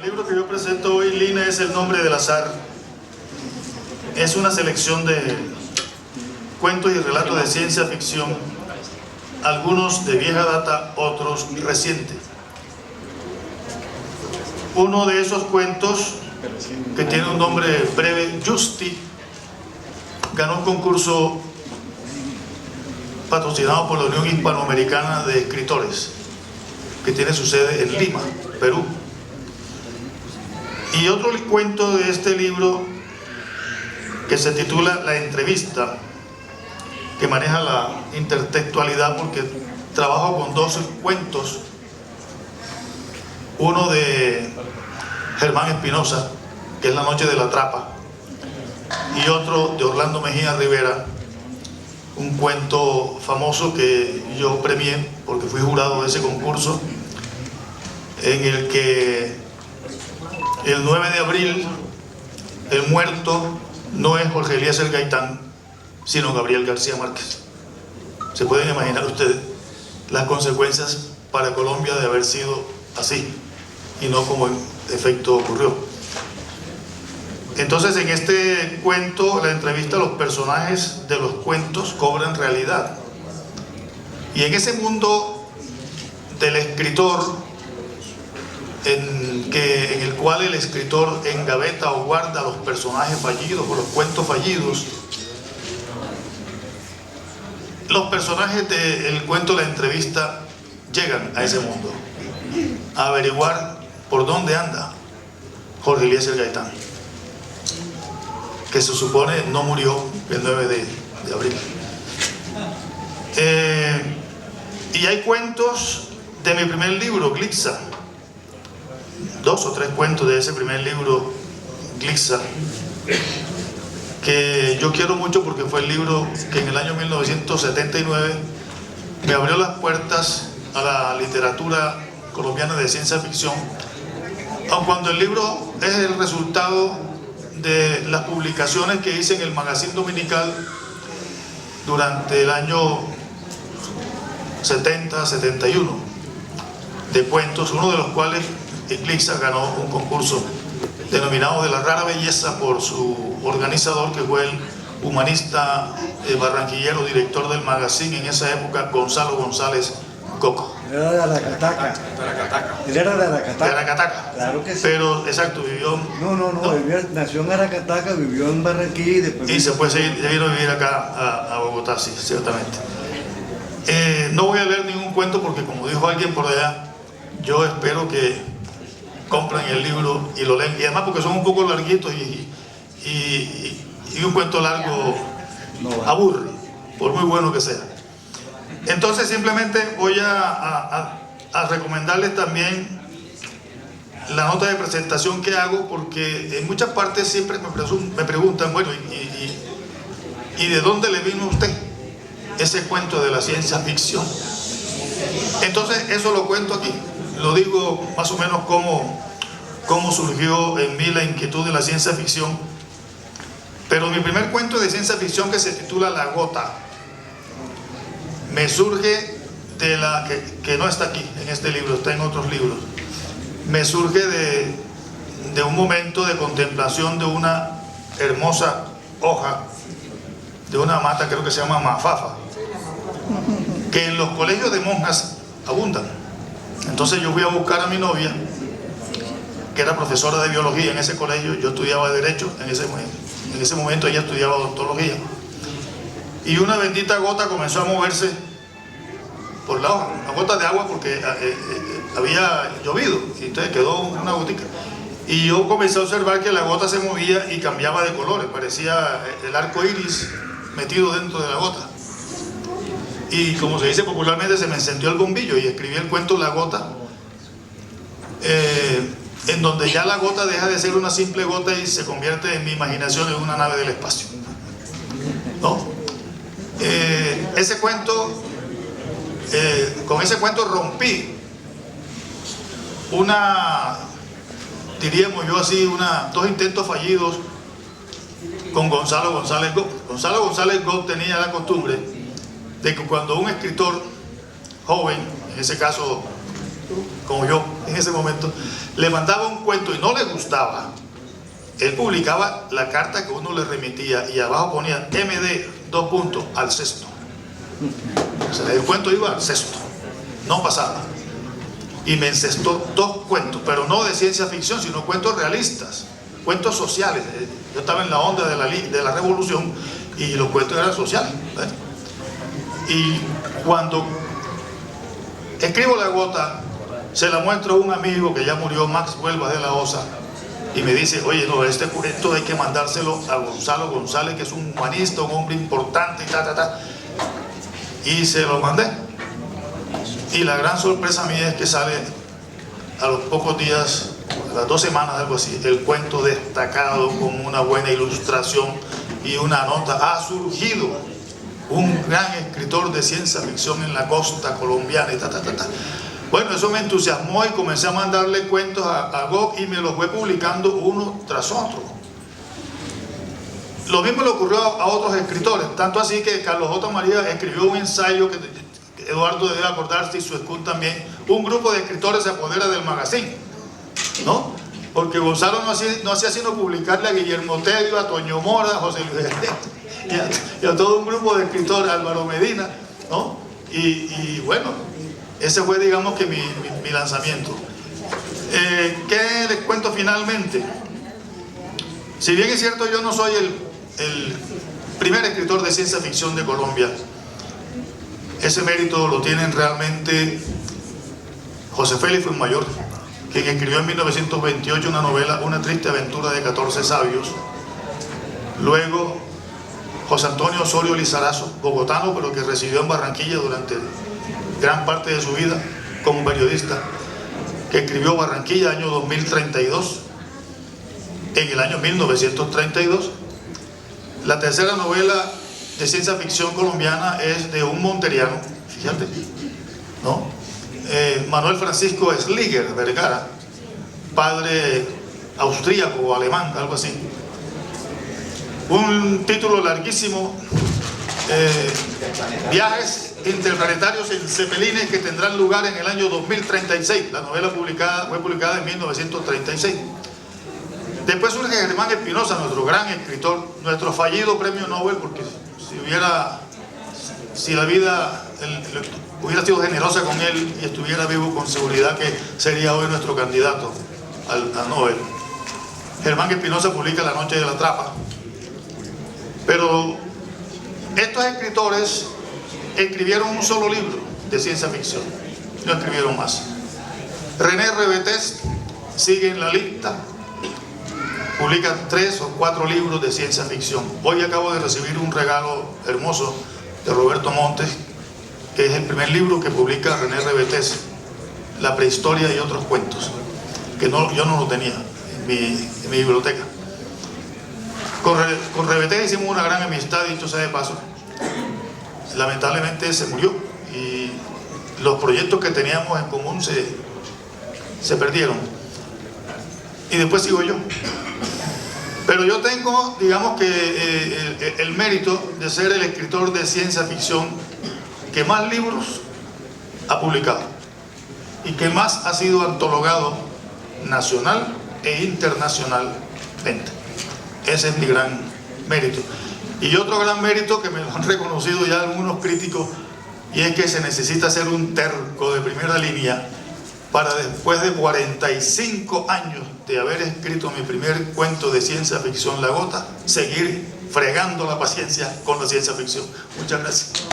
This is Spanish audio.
libro que yo presento hoy, Lina es el nombre del azar. Es una selección de cuentos y relatos de ciencia ficción, algunos de vieja data, otros recientes. Uno de esos cuentos, que tiene un nombre breve, Justi, ganó un concurso patrocinado por la Unión Hispanoamericana de Escritores, que tiene su sede en Lima, Perú. Y otro cuento de este libro, que se titula La entrevista, que maneja la intertextualidad porque trabajo con dos cuentos, uno de Germán Espinosa, que es La noche de la trapa, y otro de Orlando Mejía Rivera, un cuento famoso que yo premié porque fui jurado de ese concurso, en el que el 9 de abril el muerto no es Jorge Eliezer Gaitán, sino Gabriel García Márquez. Se pueden imaginar ustedes las consecuencias para Colombia de haber sido así y no como en efecto ocurrió. Entonces, en este cuento, la entrevista, los personajes de los cuentos cobran realidad, y en ese mundo del escritor, en el cual el escritor engaveta o guarda los personajes fallidos o los cuentos fallidos, los personajes del cuento La entrevista llegan a ese mundo a averiguar por dónde anda Jorge Eliezer Gaitán, que se supone no murió el 9 de abril. Y hay cuentos de mi primer libro, Glixa, 2 o 3 cuentos de ese primer libro, Glixa, que yo quiero mucho porque fue el libro que en el año 1979 me abrió las puertas a la literatura colombiana de ciencia ficción, aun cuando el libro es el resultado de las publicaciones que hice en el Magazine Dominical durante el año 70-71 de cuentos, uno de los cuales Glixa ganó un concurso denominado de la rara belleza por su organizador, que fue el humanista barranquillero, director del magazine en esa época, Gonzalo González Coco. Era de Aracataca. Él era de Aracataca. De Aracataca. Claro que sí. Pero, exacto, vivió... No. Nació en Aracataca, vivió en Barranquilla y después... Y se vino a vivir acá a Bogotá, sí, ciertamente. No voy a leer ningún cuento porque, como dijo alguien por allá, yo espero que compren el libro y lo leen. Y además porque son un poco larguitos y un cuento largo aburre, por muy bueno que sea. Entonces simplemente voy a recomendarles también la nota de presentación que hago, porque en muchas partes siempre me preguntan, bueno, ¿y de dónde le vino a usted ese cuento de la ciencia ficción? Entonces eso lo cuento aquí, lo digo más o menos cómo surgió en mí la inquietud de la ciencia ficción. Pero mi primer cuento de ciencia ficción, que se titula La Gota, me surge de que no está aquí en este libro, está en otros libros. Me surge de un momento de contemplación de una hermosa hoja de una mata, creo que se llama mafafa, que en los colegios de monjas abundan. Entonces yo fui a buscar a mi novia, que era profesora de biología en ese colegio. Yo estudiaba Derecho en ese momento, ella estudiaba odontología, y una bendita gota comenzó a moverse por la hoja, una gota de agua, porque había llovido, y entonces quedó una gotica, y yo comencé a observar que la gota se movía y cambiaba de colores, parecía el arco iris metido dentro de la gota, y como se dice popularmente, se me encendió el bombillo y escribí el cuento La Gota, en donde ya la gota deja de ser una simple gota y se convierte en mi imaginación en una nave del espacio, ¿no? Ese cuento, con ese cuento rompí diríamos yo así, dos intentos fallidos con Gonzalo González Gop. Gonzalo González Gop tenía la costumbre de que cuando un escritor joven, en ese caso como yo en ese momento, le mandaba un cuento y no le gustaba, él publicaba la carta que uno le remitía y abajo ponía MD, al sexto. O sea, el cuento iba al sexto, no pasaba. Y me encestó 2 cuentos, pero no de ciencia ficción, sino cuentos realistas, cuentos sociales. Yo estaba en la onda de la revolución y los cuentos eran sociales, ¿ves? Y cuando escribo La Gota, se la muestro a un amigo que ya murió, Max Huelva de la Osa, y me dice: oye, no, este cuento hay que mandárselo a Gonzalo González, que es un humanista, un hombre importante, y se lo mandé. Y la gran sorpresa mía es que sale a los pocos días, a las 2 semanas, algo así, el cuento destacado con una buena ilustración y una nota: ha surgido un gran escritor de ciencia ficción en la costa colombiana, y Bueno, eso me entusiasmó y comencé a mandarle cuentos a GOC y me los fue publicando uno tras otro. Lo mismo le ocurrió a otros escritores, tanto así que Carlos J. María escribió un ensayo que Eduardo debe acordarse, y Suescún también. Un grupo de escritores se apodera del magazine, ¿no? Porque Gonzalo no hacía sino publicarle a Guillermo Tello, a Toño Mora, a José Luis y a todo un grupo de escritores, Álvaro Medina, ¿no? Y bueno, ese fue, digamos, que mi lanzamiento. ¿Qué les cuento finalmente? Si bien es cierto, yo no soy el primer escritor de ciencia ficción de Colombia, ese mérito lo tienen realmente José Félix Fuenmayor, quien escribió en 1928 una novela, Una triste aventura de 14 sabios. Luego José Antonio Osorio Lizarazo, bogotano, pero que residió en Barranquilla durante gran parte de su vida como periodista, que escribió Barranquilla, año 2032, en el año 1932. La tercera novela de ciencia ficción colombiana es de un monteriano, fíjate, ¿no? Manuel Francisco Schliger Vergara, padre austríaco o alemán, algo así. Un título larguísimo, Viajes interplanetarios en cepelines que tendrán lugar en el año 2036. La novela fue publicada en 1936. Después surge Germán Espinosa, nuestro gran escritor, nuestro fallido premio Nobel, porque si la vida hubiera sido generosa con él y estuviera vivo, con seguridad que sería hoy nuestro candidato al Nobel. Germán Espinosa publica La noche de la trapa. Pero estos escritores escribieron un solo libro de ciencia ficción, no escribieron más. René Rebetés sigue en la lista, publica 3 o 4 libros de ciencia ficción. Hoy acabo de recibir un regalo hermoso de Roberto Montes, que es el primer libro que publica René Rebetés, La prehistoria y otros cuentos, que yo no lo tenía en mi biblioteca. Con Rebetés hicimos una gran amistad, dicho sea de paso. Lamentablemente se murió y los proyectos que teníamos en común se perdieron. Y después sigo yo. Pero yo tengo, digamos que el mérito de ser el escritor de ciencia ficción que más libros ha publicado y que más ha sido antologado nacional e internacionalmente. Ese es mi gran mérito. Y otro gran mérito que me lo han reconocido ya algunos críticos, y es que se necesita ser un terco de primera línea para, después de 45 años de haber escrito mi primer cuento de ciencia ficción, La Gota, seguir fregando la paciencia con la ciencia ficción. Muchas gracias.